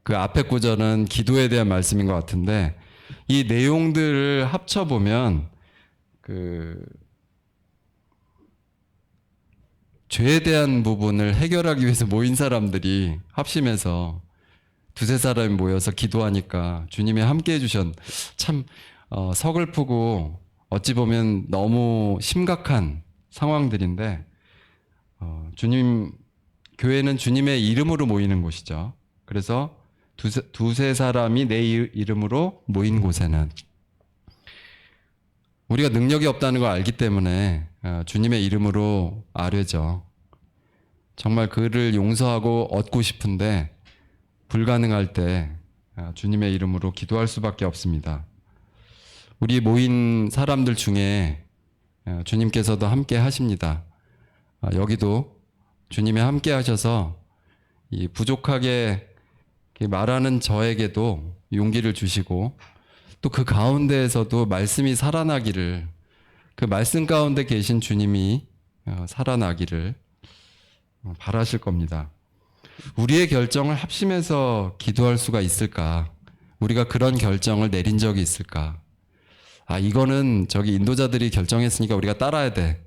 그 앞에 구절은 기도에 대한 말씀인 것 같은데 이 내용들을 합쳐보면 죄에 대한 부분을 해결하기 위해서 모인 사람들이 합심해서 두세 사람이 모여서 기도하니까 주님이 함께 해주셨 참 서글프고 어찌 보면 너무 심각한 상황들인데 교회는 주님의 이름으로 모이는 곳이죠. 그래서 두세 사람이 내 이름으로 모인 곳에는 우리가 능력이 없다는 걸 알기 때문에 주님의 이름으로 아뢰죠. 정말 그를 용서하고 얻고 싶은데 불가능할 때 주님의 이름으로 기도할 수밖에 없습니다. 우리 모인 사람들 중에 주님께서도 함께 하십니다. 여기도 주님이 함께 하셔서 이 부족하게 말하는 저에게도 용기를 주시고 또 그 가운데에서도 말씀이 살아나기를, 그 말씀 가운데 계신 주님이 살아나기를 바라실 겁니다. 우리의 결정을 합심해서 기도할 수가 있을까? 우리가 그런 결정을 내린 적이 있을까? 아, 이거는 저기 인도자들이 결정했으니까 우리가 따라야 돼.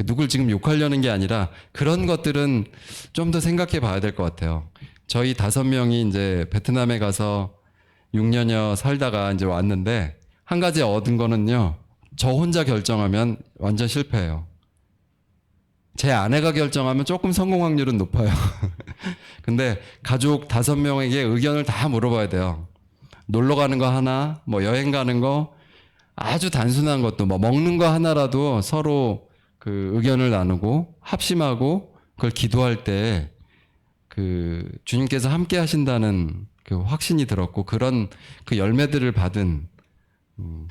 누굴 지금 욕하려는 게 아니라 그런 것들은 좀 더 생각해 봐야 될 것 같아요. 저희 5명이 이제 베트남에 가서 6년여 살다가 이제 왔는데 한 가지 얻은 거는요. 저 혼자 결정하면 완전 실패해요. 제 아내가 결정하면 조금 성공 확률은 높아요. 근데 가족 5명에게 의견을 다 물어봐야 돼요. 놀러 가는 거 하나, 뭐 여행 가는 거, 아주 단순한 것도 뭐 먹는 거 하나라도 서로 그 의견을 나누고 합심하고 그걸 기도할 때 그 주님께서 함께 하신다는 그 확신이 들었고 그런 그 열매들을 받은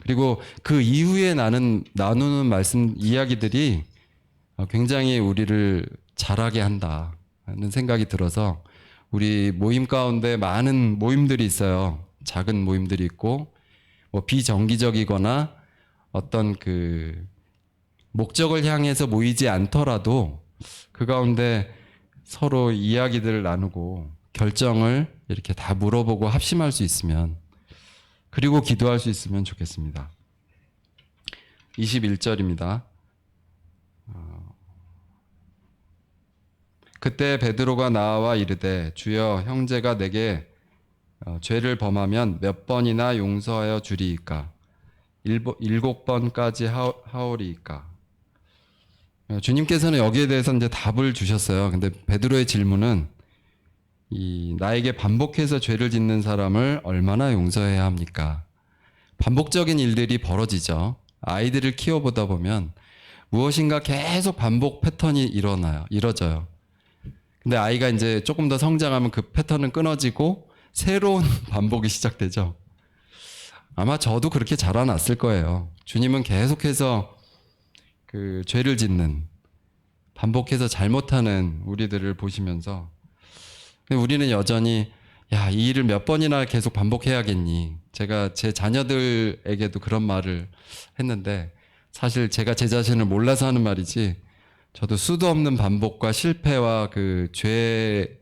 그리고 그 이후에 나누는 말씀 이야기들이 굉장히 우리를 잘하게 한다는 생각이 들어서 우리 모임 가운데 많은 모임들이 있어요. 작은 모임들이 있고 뭐 비정기적이거나 어떤 그 목적을 향해서 모이지 않더라도 그 가운데 서로 이야기들을 나누고 결정을 이렇게 다 물어보고 합심할 수 있으면 그리고 기도할 수 있으면 좋겠습니다. 21절입니다. 그때 베드로가 나와 이르되 주여 형제가 내게 죄를 범하면 몇 번이나 용서하여 주리이까? 7번까지 하오리이까? 주님께서는 여기에 대해서 이제 답을 주셨어요. 근데 베드로의 질문은 나에게 반복해서 죄를 짓는 사람을 얼마나 용서해야 합니까? 반복적인 일들이 벌어지죠. 아이들을 키워보다 보면 무엇인가 계속 반복 패턴이 이뤄져요. 근데 아이가 이제 조금 더 성장하면 그 패턴은 끊어지고 새로운 반복이 시작되죠. 아마 저도 그렇게 자라났을 거예요. 주님은 계속해서 그 죄를 짓는, 반복해서 잘못하는 우리들을 보시면서 우리는 여전히 야, 이 일을 몇 번이나 계속 반복해야겠니? 제가 제 자녀들에게도 그런 말을 했는데 사실 제가 제 자신을 몰라서 하는 말이지 저도 수도 없는 반복과 실패와 그 죄를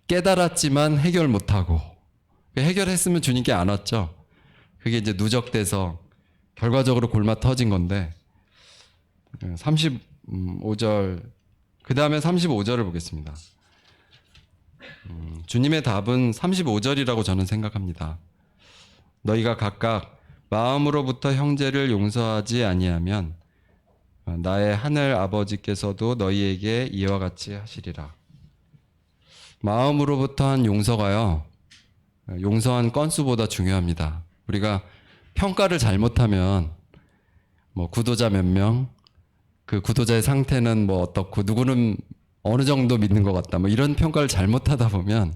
깨달았지만 해결 못하고 해결했으면 주님께 안 왔죠. 그게 이제 누적돼서 결과적으로 골마 터진 건데 35절 그 다음에 35절을 보겠습니다. 주님의 답은 35절이라고 저는 생각합니다. 너희가 각각 마음으로부터 형제를 용서하지 아니하면 나의 하늘 아버지께서도 너희에게 이와 같이 하시리라. 마음으로부터 한 용서가요, 용서한 건수보다 중요합니다. 우리가 평가를 잘못하면 뭐 구도자 몇 명, 그 구도자의 상태는 뭐 어떻고 누구는 어느 정도 믿는 것 같다, 뭐 이런 평가를 잘못하다 보면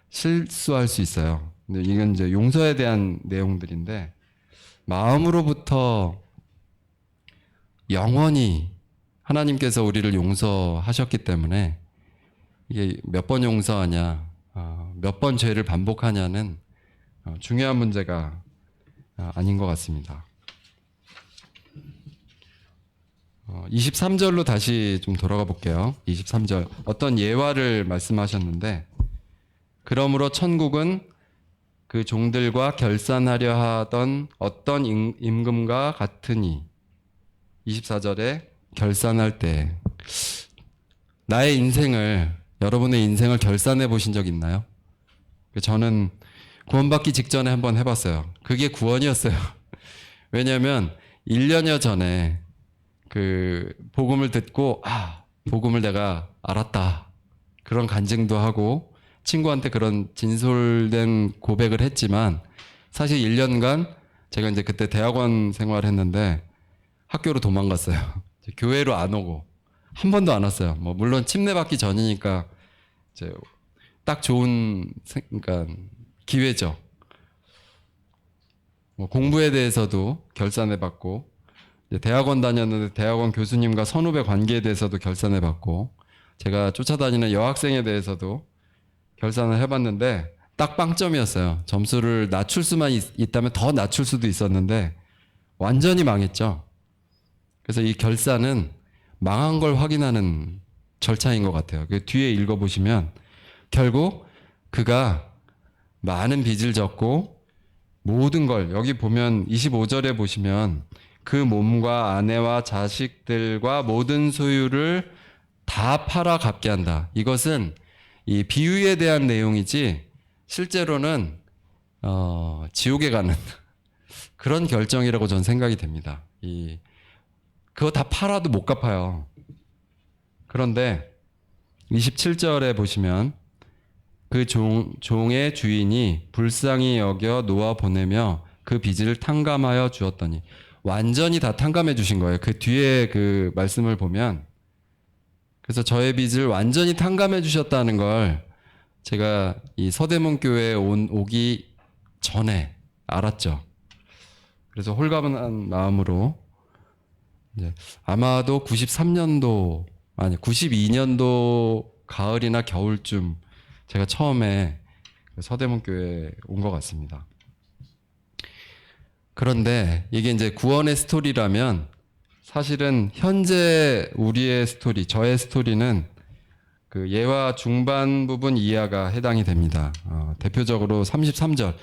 실수할 수 있어요. 근데 이건 이제 용서에 대한 내용들인데 마음으로부터 영원히 하나님께서 우리를 용서하셨기 때문에 이게 몇 번 용서하냐, 몇 번 죄를 반복하냐는 중요한 문제가 아닌 것 같습니다. 23절로 다시 좀 돌아가 볼게요. 23절 어떤 예화를 말씀하셨는데 그러므로 천국은 그 종들과 결산하려 하던 어떤 임금과 같으니 24절에 결산할 때 나의 인생을, 여러분의 인생을 결산해 보신 적 있나요? 저는 구원받기 직전에 한번 해봤어요. 그게 구원이었어요. 왜냐하면 1년여 전에 그 복음을 듣고 복음을 내가 알았다, 그런 간증도 하고 친구한테 그런 진솔된 고백을 했지만 사실 1년간 제가 이제 그때 대학원 생활했는데 학교로 도망갔어요. 교회로 안 오고 한 번도 안 왔어요. 뭐 물론 침례받기 전이니까 이제 딱 좋은 그러니까 기회죠. 뭐 공부에 대해서도 결산해 받고, 대학원 다녔는데 대학원 교수님과 선후배 관계에 대해서도 결산해 받고, 제가 쫓아다니는 여학생에 대해서도 결산을 해봤는데 딱 빵점이었어요. 점수를 낮출 수만 있다면 더 낮출 수도 있었는데 완전히 망했죠. 그래서 이 결산은 망한 걸 확인하는 절차인 것 같아요. 그 뒤에 읽어보시면 결국 그가 많은 빚을 졌고 모든 걸 여기 보면 25절에 보시면 그 몸과 아내와 자식들과 모든 소유를 다 팔아 갚게 한다. 이것은 이 비유에 대한 내용이지 실제로는 지옥에 가는 그런 결정이라고 저는 생각이 됩니다. 그거 다 팔아도 못 갚아요. 그런데 27절에 보시면 그 종의 주인이 불쌍히 여겨 놓아 보내며 그 빚을 탕감하여 주었더니 완전히 다 탕감해 주신 거예요. 그 뒤에 그 말씀을 보면 그래서 저의 빚을 완전히 탕감해 주셨다는 걸 제가 이 서대문 교회에 오기 전에 알았죠. 그래서 홀가분한 마음으로 이제 아마도 92년도 가을이나 겨울쯤 제가 처음에 서대문 교회에 온 것 같습니다. 그런데 이게 이제 구원의 스토리라면 사실은 현재 우리의 스토리, 저의 스토리는 그 예화 중반 부분 이하가 해당이 됩니다. 대표적으로 33절.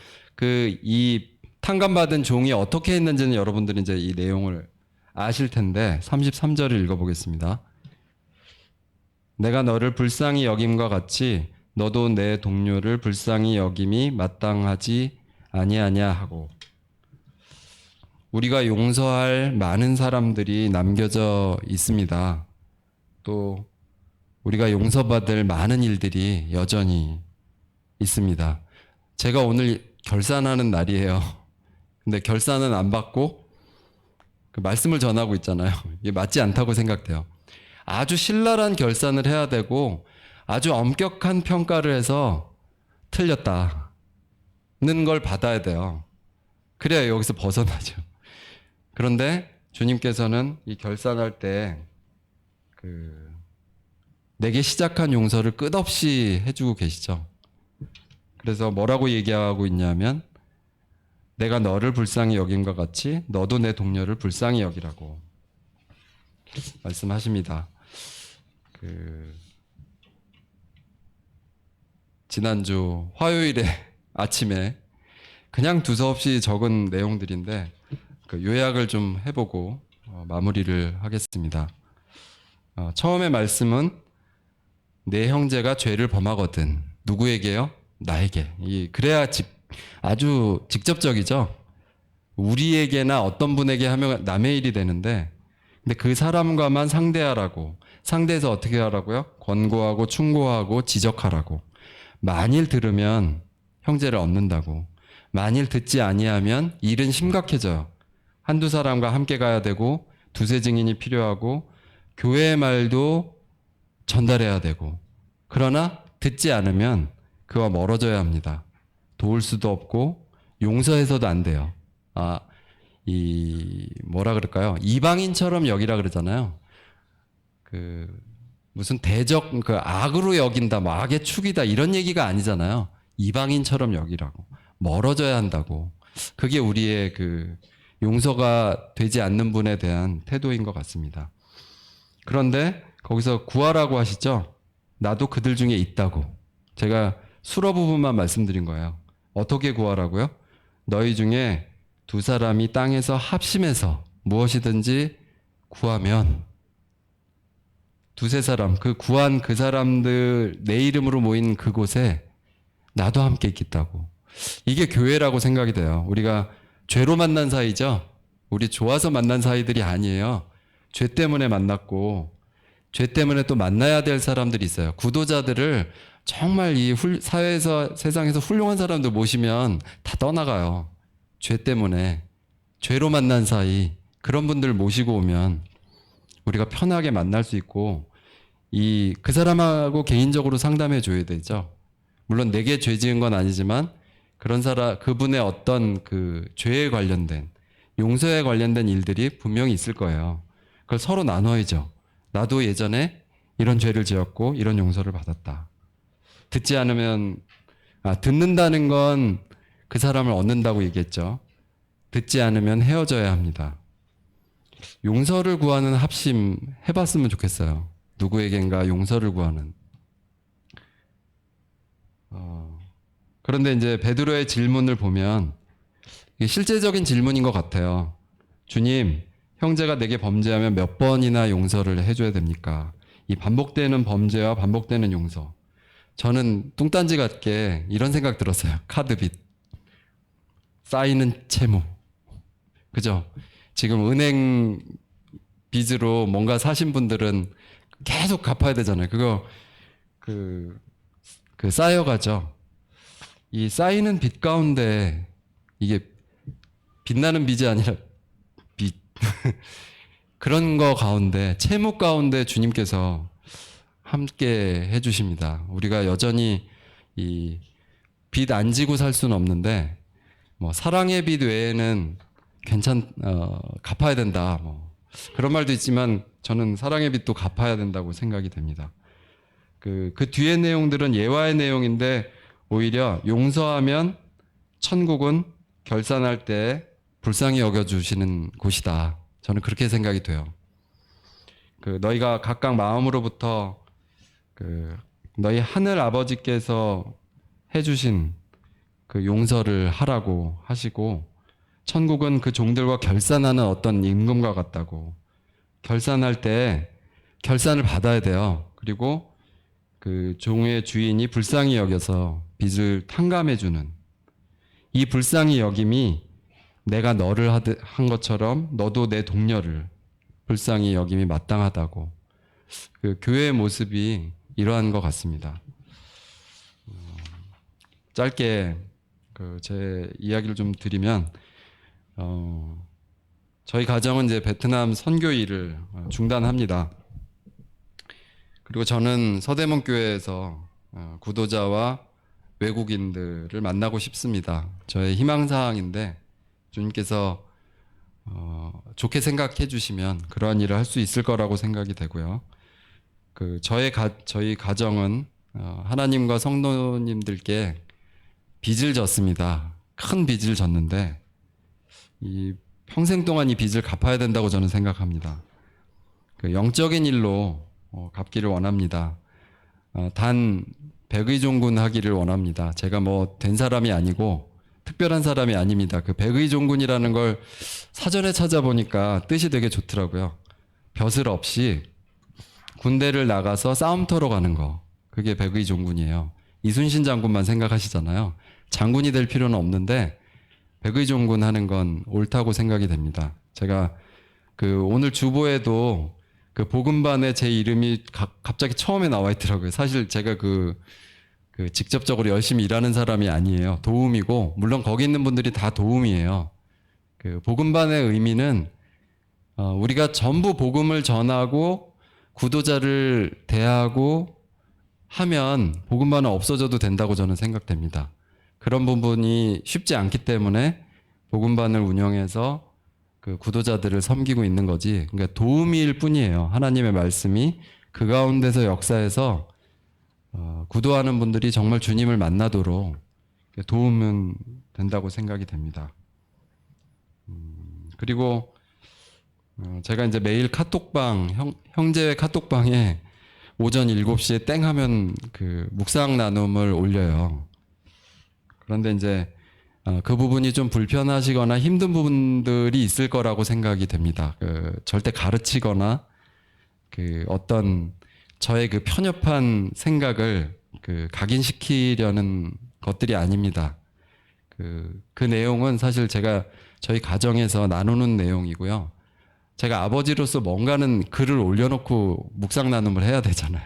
이 탕감받은 종이 어떻게 했는지는 여러분들이 이제 이 내용을 아실 텐데 33절을 읽어보겠습니다. 내가 너를 불쌍히 여김과 같이 너도 내 동료를 불쌍히 여김이 마땅하지 아니하냐 하고 우리가 용서할 많은 사람들이 남겨져 있습니다. 또 우리가 용서받을 많은 일들이 여전히 있습니다. 제가 오늘 결산하는 날이에요. 근데 결산은 안 받고 그 말씀을 전하고 있잖아요. 이게 맞지 않다고 생각돼요. 아주 신랄한 결산을 해야 되고 아주 엄격한 평가를 해서 틀렸다는 걸 받아야 돼요. 그래야 여기서 벗어나죠. 그런데 주님께서는 이 결산할 때 내게 시작한 용서를 끝없이 해주고 계시죠. 그래서 뭐라고 얘기하고 있냐면 내가 너를 불쌍히 여김과 같이 너도 내 동료를 불쌍히 여기라고 말씀하십니다. 지난주 화요일에 아침에 그냥 두서없이 적은 내용들인데 요약을 좀 해보고 마무리를 하겠습니다. 처음에 말씀은 내 형제가 죄를 범하거든. 누구에게요? 나에게. 그래야 아주 직접적이죠. 우리에게나 어떤 분에게 하면 남의 일이 되는데 근데 그 사람과만 상대하라고. 상대해서 어떻게 하라고요? 권고하고 충고하고 지적하라고. 만일 들으면 형제를 얻는다고. 만일 듣지 아니하면 일은 심각해져요. 한두 사람과 함께 가야 되고 두세 증인이 필요하고 교회의 말도 전달해야 되고 그러나 듣지 않으면 그와 멀어져야 합니다. 도울 수도 없고 용서해서도 안 돼요. 뭐라 그럴까요? 이방인처럼 여기라 그러잖아요. 무슨 대적 악으로 여긴다, 뭐 악의 축이다 이런 얘기가 아니잖아요. 이방인처럼 여기라고. 멀어져야 한다고. 그게 우리의 용서가 되지 않는 분에 대한 태도인 것 같습니다. 그런데 거기서 구하라고 하시죠? 나도 그들 중에 있다고. 제가 수러 부분만 말씀드린 거예요. 어떻게 구하라고요? 너희 중에 두 사람이 땅에서 합심해서 무엇이든지 구하면 두세 사람, 구한 그 사람들 내 이름으로 모인 그곳에 나도 함께 있겠다고. 이게 교회라고 생각이 돼요. 우리가 죄로 만난 사이죠. 우리 좋아서 만난 사이들이 아니에요. 죄 때문에 만났고 죄 때문에 또 만나야 될 사람들이 있어요. 구도자들을 정말 이 사회에서 세상에서 훌륭한 사람들 모시면 다 떠나가요. 죄 때문에 죄로 만난 사이 그런 분들 모시고 오면 우리가 편하게 만날 수 있고 그 사람하고 개인적으로 상담해 줘야 되죠. 물론 내게 죄 지은 건 아니지만 그분의 어떤 죄에 관련된 용서에 관련된 일들이 분명히 있을 거예요. 그걸 서로 나눠야죠. 나도 예전에 이런 죄를 지었고 이런 용서를 받았다. 듣지 않으면 듣는다는 건 그 사람을 얻는다고 얘기했죠. 듣지 않으면 헤어져야 합니다. 용서를 구하는 합심 해봤으면 좋겠어요. 누구에겐가 용서를 구하는. 그런데 이제 베드로의 질문을 보면 이게 실제적인 질문인 것 같아요. 주님, 형제가 내게 범죄하면 몇 번이나 용서를 해줘야 됩니까? 이 반복되는 범죄와 반복되는 용서. 저는 뚱딴지 같게 이런 생각 들었어요. 카드빚. 쌓이는 채무. 그죠? 지금 은행 빚으로 뭔가 사신 분들은 계속 갚아야 되잖아요. 그거 그 쌓여가죠. 이 쌓이는 빚 가운데 이게 빛나는 빚이 아니라 빚 그런 거 가운데 채무 가운데 주님께서 함께 해주십니다. 우리가 여전히 이 빚 안 지고 살 수는 없는데 뭐 사랑의 빚 외에는 갚아야 된다. 뭐 그런 말도 있지만 저는 사랑의 빚도 갚아야 된다고 생각이 됩니다. 그 뒤의 내용들은 예화의 내용인데 오히려 용서하면 천국은 결산할 때 불쌍히 여겨주시는 곳이다. 저는 그렇게 생각이 돼요. 너희가 각각 마음으로부터 너희 하늘 아버지께서 해주신 그 용서를 하라고 하시고 천국은 그 종들과 결산하는 어떤 임금과 같다고 결산할 때 결산을 받아야 돼요. 그리고 그 종의 주인이 불쌍히 여겨서 빚을 탕감해주는 이 불쌍히 여김이 내가 너를 한 것처럼 너도 내 동료를 불쌍히 여김이 마땅하다고 그 교회의 모습이 이러한 것 같습니다. 짧게 제 이야기를 좀 드리면 저희 가정은 이제 베트남 선교 일을 중단합니다. 그리고 저는 서대문 교회에서 구도자와 외국인들을 만나고 싶습니다. 저의 희망사항인데 주님께서 좋게 생각해 주시면 그러한 일을 할 수 있을 거라고 생각이 되고요. 저희 가정은 하나님과 성도님들께 빚을 졌습니다. 큰 빚을 졌는데 이 평생 동안 이 빚을 갚아야 된다고 저는 생각합니다. 영적인 일로 갚기를 원합니다. 단 백의종군 하기를 원합니다. 제가 뭐 된 사람이 아니고 특별한 사람이 아닙니다. 백의종군이라는 걸 사전에 찾아보니까 뜻이 되게 좋더라고요. 벼슬 없이 군대를 나가서 싸움터로 가는 거. 그게 백의종군이에요. 이순신 장군만 생각하시잖아요. 장군이 될 필요는 없는데 백의종군 하는 건 옳다고 생각이 됩니다. 제가 오늘 주보에도 복음반에 제 이름이 갑자기 처음에 나와 있더라고요. 사실 제가 직접적으로 열심히 일하는 사람이 아니에요. 도움이고 물론 거기 있는 분들이 다 도움이에요. 복음반의 의미는 우리가 전부 복음을 전하고 구도자를 대하고 하면 복음반은 없어져도 된다고 저는 생각됩니다. 그런 부분이 쉽지 않기 때문에 복음반을 운영해서 구도자들을 섬기고 있는 거지. 그러니까 도움일 뿐이에요. 하나님의 말씀이 그 가운데서 역사해서 구도하는 분들이 정말 주님을 만나도록 도움은 된다고 생각이 됩니다. 그리고 제가 이제 매일 카톡방 형제 카톡방에 오전 7시에 땡 하면 묵상 나눔을 올려요. 그런데 이제 그 부분이 좀 불편하시거나 힘든 부분들이 있을 거라고 생각이 됩니다. 절대 가르치거나 어떤 저의 편협한 생각을 각인시키려는 것들이 아닙니다. 그 내용은 사실 제가 저희 가정에서 나누는 내용이고요. 제가 아버지로서 뭔가는 글을 올려놓고 묵상 나눔을 해야 되잖아요.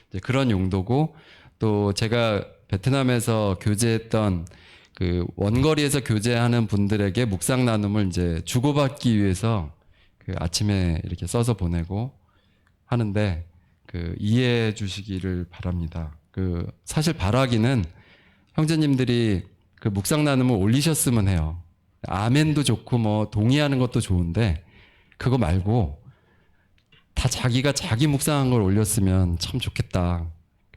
이제 그런 용도고 또 제가 베트남에서 교제했던 원거리에서 교제하는 분들에게 묵상 나눔을 이제 주고받기 위해서 아침에 이렇게 써서 보내고 하는데 이해해 주시기를 바랍니다. 사실 바라기는 형제님들이 묵상 나눔을 올리셨으면 해요. 아멘도 좋고 뭐 동의하는 것도 좋은데 그거 말고 다 자기가 자기 묵상한 걸 올렸으면 참 좋겠다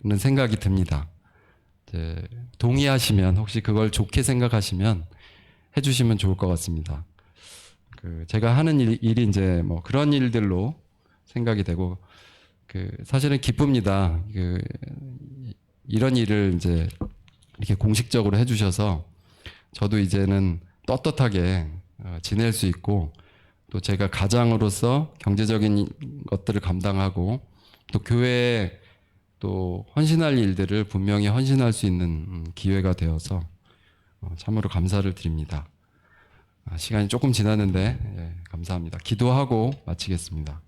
는 생각이 듭니다. 이제 동의하시면 혹시 그걸 좋게 생각하시면 해주시면 좋을 것 같습니다. 제가 하는 일이 이제 뭐 그런 일들로 생각이 되고 사실은 기쁩니다. 이런 일을 이제 이렇게 공식적으로 해주셔서 저도 이제는 떳떳하게 지낼 수 있고 또 제가 가장으로서 경제적인 것들을 감당하고 또 교회에 또 헌신할 일들을 분명히 헌신할 수 있는 기회가 되어서 참으로 감사를 드립니다. 시간이 조금 지났는데 감사합니다. 기도하고 마치겠습니다.